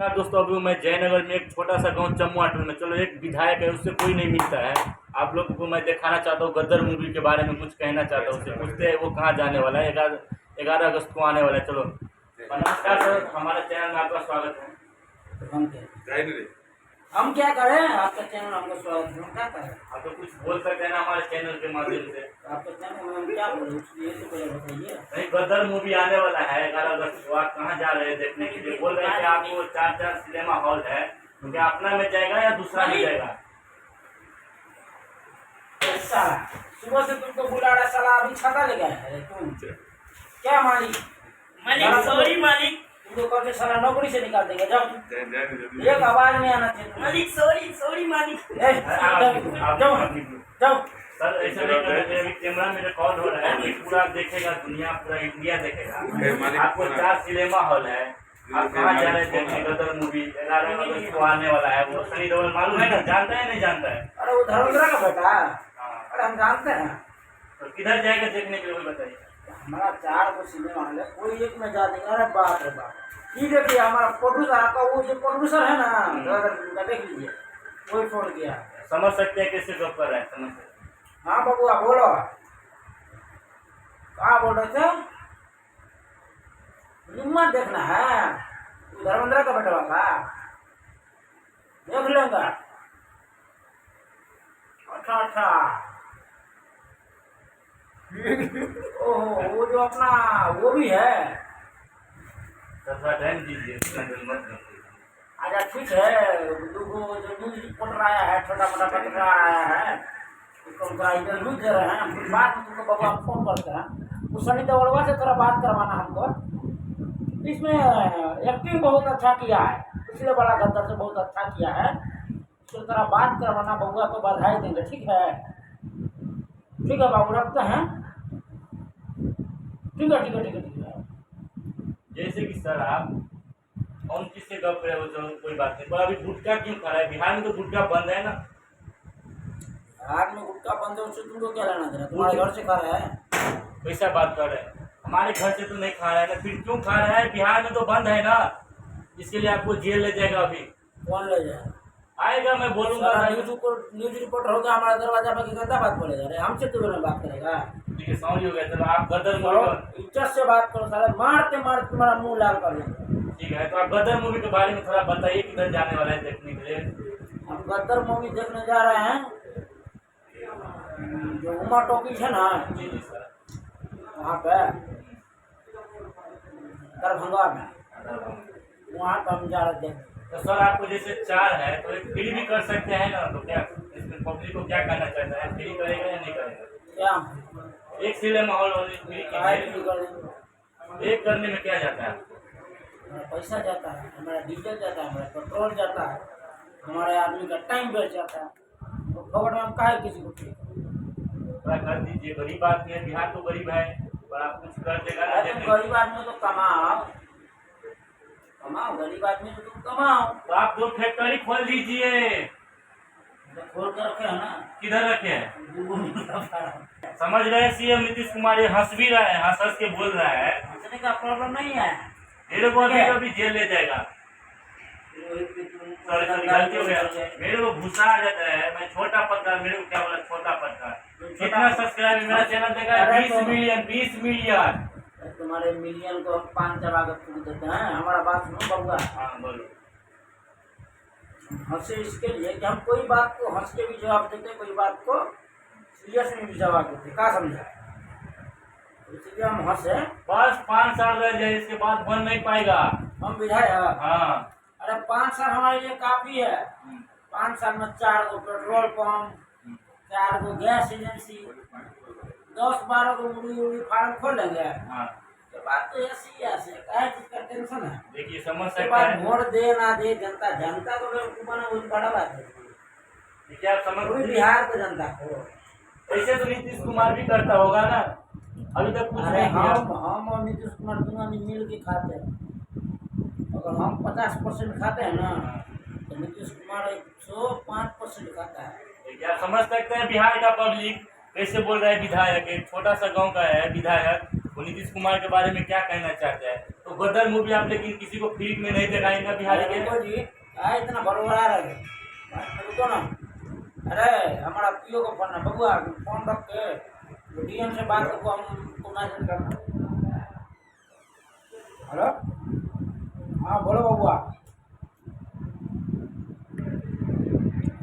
यार दोस्तों, अभी मैं जयनगर में एक छोटा सा गांव चमुआटल में, चलो एक विधायक है, उससे कोई नहीं मिलता है। आप लोग को मैं दिखाना चाहता हूँ, गदर मूवी के बारे में कुछ कहना चाहता हूँ। उससे पूछते हैं वो कहाँ जाने वाला है। 11 अगस्त को आने वाला है। चलो, नमस्कार सर, हमारे चैनल में आपका स्वागत है। हम क्या करें? आपका चैनल हमको स्वागत है। हम क्या करें? आप तो कुछ बोल सकते हैं ना हमारे चैनल के माध्यम से। आपका चैनल में हम क्या बोले ये तो पहले बताइए। नहीं, गदर मूवी आने वाला है 11 अगस्त को। आप कहाँ जा रहे हैं देखने के लिए? बोल रहे हैं कि आपको 4 सिनेमा हॉल है, तो क्या अपना में जाएगा या दूसरा में जाएगा? साला सुबह से तुमको बुला रहा, साला अभी छाता ले गया है तुम। क्या मालिक? सॉरी मालिक। तुमको कल से साला नौकरी से निकाल देंगे। जाओ, एक आवाज नहीं आना चाहिए मालिक। सॉरी मालिक। जाओ। सर ऐसा नहीं करेंगे, अभी कैमरा में रिकॉर्ड हो रहा है, पूरा देखेगा दुनिया, पूरा इंडिया देखेगा। आपको 4 सिनेमा हॉल है, आप कहाँ जा रहे थे? गदर मूवी 11 अगस्त को आने वाला है। वो सनी देओल मालूम है ना? जानता है नहीं जानता है? अरे वो धर्मेंद्र का बेटा। अरे हम जानते हैं। तो किधर जाएगा देखने के लिए बताइए। हमारा 4 को सिनेमा हॉल है, कोई एक में जा देगा। अरे बाप रे बाप। ये देखिए हमारा प्रोड्यूसर, आपका वो जो प्रोड्यूसर है ना, देख लीजिए, वही फोन किया। समझ सकते हैं कैसे गप कर रहा है, समझ सकते। हाँ बबुआ बोलो, क्या बोल रहे थे? फिल्म देखना है? धर्मेंद्र का बेटा का देख लेंगे। अच्छा ओहो, वो जो अपना वो भी है। थोड़ा टाइम दीजिए, मत। अच्छा ठीक है। जो न्यूज रिपोर्टर आया है, छोटा मोटा पत्रकार आया है, उनका इंटरव्यू दे रहे हैं। फिर बाद में तुमको बबुआ फोन करते हैं। उस सनी देओल से थोड़ा बात करवाना हमको। इसमें एक्टिंग बहुत अच्छा किया है, पिछले वाला गद्दार से बहुत अच्छा किया है। उससे थोड़ा बात करवाना, बबुआ को बधाई देंगे। ठीक है बाबू, रखते हैं। ठीक है। जैसे कि सर आप कौन चीज से गप रहे हो, जो कोई बात नहीं, पर अभी गुटखा क्यों खा रहा है? बिहार में तो गुटखा बंद है ना। बिहार में गुटखा बंद है, उससे तुमको क्या लेना देना? तुम्हारे घर से खा रहा है। कैसा बात कर रहे हैं? हमारे घर से तो नहीं खा रहा है ना, फिर क्यों खा रहा है? बिहार में तो बंद है ना, इसके लिए आपको जेल ले जाएगा। अभी कौन ले जाए? आएगा, मैं बोलूंगा। न्यूज रिपोर्टर होगा, हमारा दरवाजा पर गंदा बात बोलेगा। अरे हमसे तो नहीं बात करेगा। ठीक है, समझ हो गया। चलो आप गदर मूवी, इज्जत से बात करो, साले मारते तुम्हारा मुंह लाल कर देंगे। ठीक है, तो आप गदर मूवी के बारे में थोड़ा बताइए, किधर जाने वाला है देखने के लिए? हम गदर मूवी देखने जा रहे हैं, जो उमा टॉकीज है ना, जी सर, वहाँ पे दरभंगा में, वहाँ पे हम जा रहे थे। तो सर आपको जैसे 4 है तो एक फ्री भी कर सकते हैं ना, तो क्या इसमें पब्लिक को क्या करना चाहता है? फ्री करेगा या नहीं करेगा? क्या एक सिनेमा हॉल वाले फ्री एक करने में क्या जाता है? हमारा पैसा जाता है, हमारा डीजल जाता है, हमारा पेट्रोल जाता है, हमारे आदमी का टाइम बेच जाता है। तो खबर में हम काहे किसी को फ्री थोड़ा कर दीजिए, गरीब आदमी है, बिहार तो गरीब है, पर आप कुछ कर देगा ना। तुम गरीब आदमी तो कमाओ, गरीब आदमी तो तुम कमाओ। तो आप 2 फैक्ट्री खोल दीजिए। तो खोल कर रखे है ना। किधर रखे हैं? समझ रहे हैं? सीएम नीतीश कुमार ये हंस भी रहा है, हंस के बोल रहा है। हंसने का प्रॉब्लम नहीं है। मेरे को अभी जेल ले जाएगा। सॉरी, गलती हो गया। मेरे को गुस्सा आ जाता है, मैं छोटा पत्रकार, मेरे को क्या बोला छोटा पत्रकार। कितना सब्सक्राइब मेरा चैनल देखा? 20 मिलियन। तुम्हारे मिलियन को 5 दबा के फूक देते हैं। हमारा बात सुनो बबुआ। हाँ बोलो। हंसे इसके लिए कि हम कोई बात को हंस के भी जवाब देते, कोई बात को सीरियस में भी जवाब देते। क्या समझा? इसलिए हम हंसे। बस 5 साल रह जाए, इसके बाद बन नहीं पाएगा। हम विधायक? हाँ। अरे 5 साल हमारे लिए काफी है। 5 साल में 4 को पेट्रोल पंप, 4 को गैस एजेंसी, 10-12 को मुर्गी फार्म खोल लेंगे। हाँ, तो बात तो ऐसी है, चीज का टेंशन है। देखिए समझ उसके सकता बाद है। वोट दे ना दे जनता को बेवकूफाना वही बड़ा बात है। क्या समझ पूरी बिहार को जनता को। ऐसे तो नीतीश कुमार भी करता होगा ना, अभी तक कुछ अरे नहीं किया। हम और नीतीश कुमार दोनों मिल के खाते हैं। अगर हम 50% खाते हैं ना, तो नीतीश कुमार 105% खाता है। क्या समझ सकते हैं बिहार का पब्लिक कैसे बोल रहा है? विधायक एक छोटा सा गांव का है विधायक, वो नीतीश कुमार के बारे में क्या कहना चाहता है? तो तो गदर मूवी आप लेकिन किसी को फ्री में नहीं दिखाएंगे बिहारी के। रुको जी, क्या इतना बड़बड़ा रहे? रुको ना। अरे हमारा पीओ को फोन है बबुआ, फोन रख के डीएम से बात करको, हमको मैसेज करना। हेलो, हाँ बोलो बबुआ।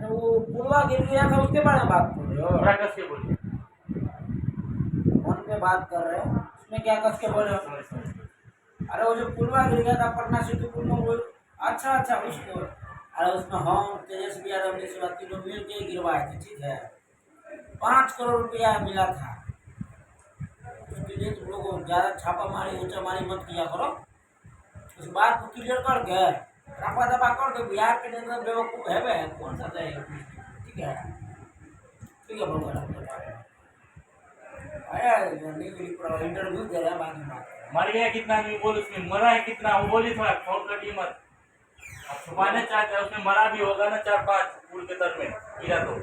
वो पुलवा गिर गया था उसके बारे में बात कर रहे हो? थोड़ा कस के बोलिए। फोन पे बात कर रहे हैं, उसमें क्या कस के बोले हो? अरे वो जो पुलवा गिर गया था पटना सिटी पुल में, वो अच्छा उसको, अरे उसमें हम तेजस्वी यादव ने सिवा तीनों मिल के गिरवाए थे, ठीक है। 5 करोड़ रुपया मिला था। उसके लिए तुम लोग ज़्यादा छापामारी ऊंचामारी मत किया करो। उस बात को क्लियर करके रफा दफा करके बिहार के नेता बेवकूफ़ है वे, कौन सा जाएगा? ठीक है बोलो। आया इंटरव्यू दे रहा है, बाद में बात करें। मर गया कितना आदमी बोल, उसमें मरा है कितना वो बोली, थोड़ा फोन कटिए मत। आप छुपाने चाहते हैं, उसमें मरा भी होगा ना 4-5 पुल के तर में गिरा तो।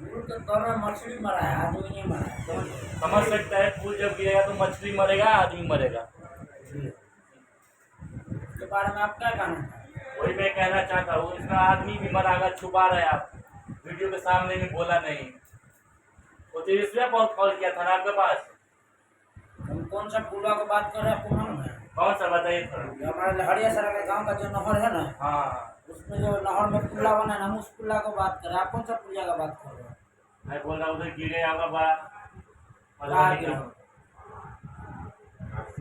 पुल के तर में मछली मरा है, आदमी नहीं मरा है। समझ सकता है, पुल जब गिरेगा तो मछली मरेगा, आदमी मरेगा। इसके बारे में आप क्या कहना चाहते हैं? वही मैं कहना चाहता हूँ, इसमें आदमी भी मरागा, छुपा रहे आप, वीडियो के सामने भी बोला नहीं। वो तेजस्वी बहुत कॉल किया था ना आपके पास। हम कौन सा पुलवा की बात कर रहे हैं आपको मालूम है? कौन सा बताइए थोड़ा। हमारे लहरिया सरा के गाँव का जो नहर है ना, हाँ, उसमें जो नहर में पुल्ला बना है, हम उस पुल्ला को बात कर रहे हैं। आप कौन सा पुलिया का बात कर रहे हैं? मैं बोल रहा हूँ उधर गिरे आपका बड़ा कहाँ गिरा?